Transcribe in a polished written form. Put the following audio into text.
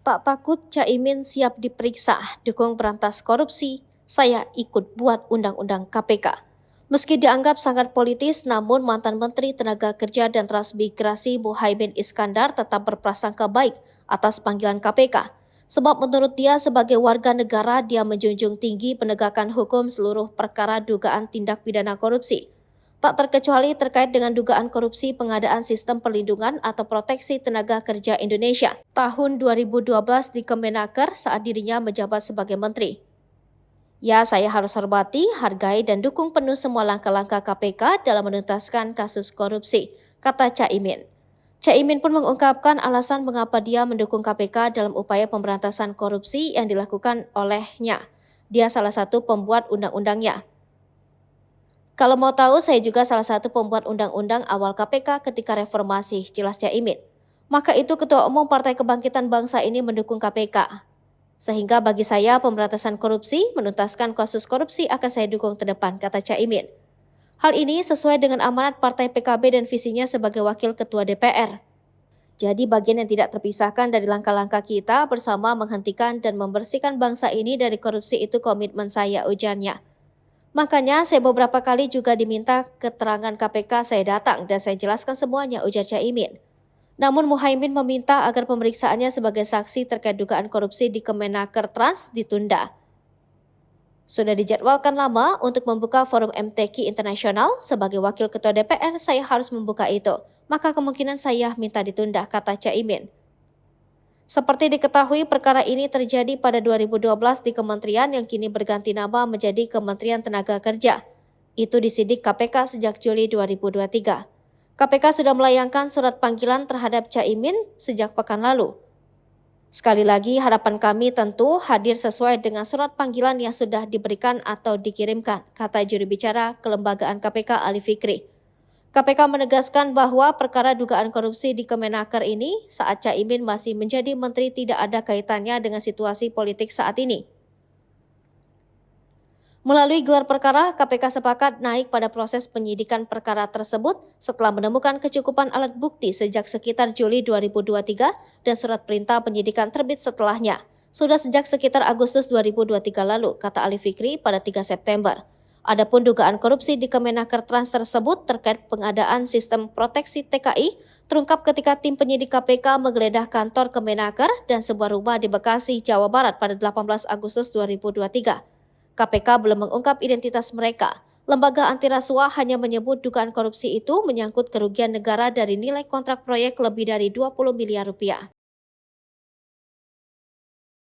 Tak takut Caimin siap diperiksa, dukung berantas korupsi, saya ikut buat undang-undang KPK. Meski dianggap sangat politis, namun mantan Menteri Tenaga Kerja dan Transmigrasi Muhaimin Iskandar tetap berprasangka baik atas panggilan KPK. Sebab menurut dia sebagai warga negara, dia menjunjung tinggi penegakan hukum seluruh perkara dugaan tindak pidana korupsi. Tak terkecuali terkait dengan dugaan korupsi pengadaan sistem perlindungan atau proteksi tenaga kerja Indonesia tahun 2012 di Kemenaker saat dirinya menjabat sebagai menteri. Ya, saya harus hormati, hargai, dan dukung penuh semua langkah-langkah KPK dalam menuntaskan kasus korupsi, kata Caimin. Caimin pun mengungkapkan alasan mengapa dia mendukung KPK dalam upaya pemberantasan korupsi yang dilakukan olehnya. Dia salah satu pembuat undang-undangnya. Kalau mau tahu, saya juga salah satu pembuat undang-undang awal KPK ketika reformasi, jelas Caimin. Maka itu Ketua Umum Partai Kebangkitan Bangsa ini mendukung KPK. Sehingga bagi saya pemberantasan korupsi, menuntaskan kasus korupsi akan saya dukung ke depan, kata Caimin. Hal ini sesuai dengan amanat Partai PKB dan visinya sebagai Wakil Ketua DPR. Jadi bagian yang tidak terpisahkan dari langkah-langkah kita bersama menghentikan dan membersihkan bangsa ini dari korupsi itu komitmen saya, ujarnya. Makanya saya beberapa kali juga diminta keterangan KPK, saya datang dan saya jelaskan semuanya, ujar Caimin. Namun Muhaimin meminta agar pemeriksaannya sebagai saksi terkait dugaan korupsi di Kemenaker Trans ditunda. Sudah dijadwalkan lama untuk membuka forum MTQ internasional, sebagai wakil ketua DPR saya harus membuka itu, maka kemungkinan saya minta ditunda, kata Caimin. Seperti diketahui, perkara ini terjadi pada 2012 di kementerian yang kini berganti nama menjadi Kementerian Tenaga Kerja. Itu disidik KPK sejak Juli 2023. KPK sudah melayangkan surat panggilan terhadap Caimin sejak pekan lalu. Sekali lagi, harapan kami tentu hadir sesuai dengan surat panggilan yang sudah diberikan atau dikirimkan, kata juru bicara Kelembagaan KPK Ali Fikri. KPK menegaskan bahwa perkara dugaan korupsi di Kemenaker ini saat Caimin masih menjadi menteri tidak ada kaitannya dengan situasi politik saat ini. Melalui gelar perkara, KPK sepakat naik pada proses penyidikan perkara tersebut setelah menemukan kecukupan alat bukti sejak sekitar Juli 2023 dan surat perintah penyidikan terbit setelahnya. Sudah sejak sekitar Agustus 2023 lalu, kata Ali Fikri pada 3 September. Adapun dugaan korupsi di Kemenaker Trans tersebut terkait pengadaan sistem proteksi TKI terungkap ketika tim penyidik KPK menggeledah kantor Kemenaker dan sebuah rumah di Bekasi, Jawa Barat pada 18 Agustus 2023. KPK belum mengungkap identitas mereka. Lembaga anti rasuah hanya menyebut dugaan korupsi itu menyangkut kerugian negara dari nilai kontrak proyek lebih dari 20 miliar rupiah.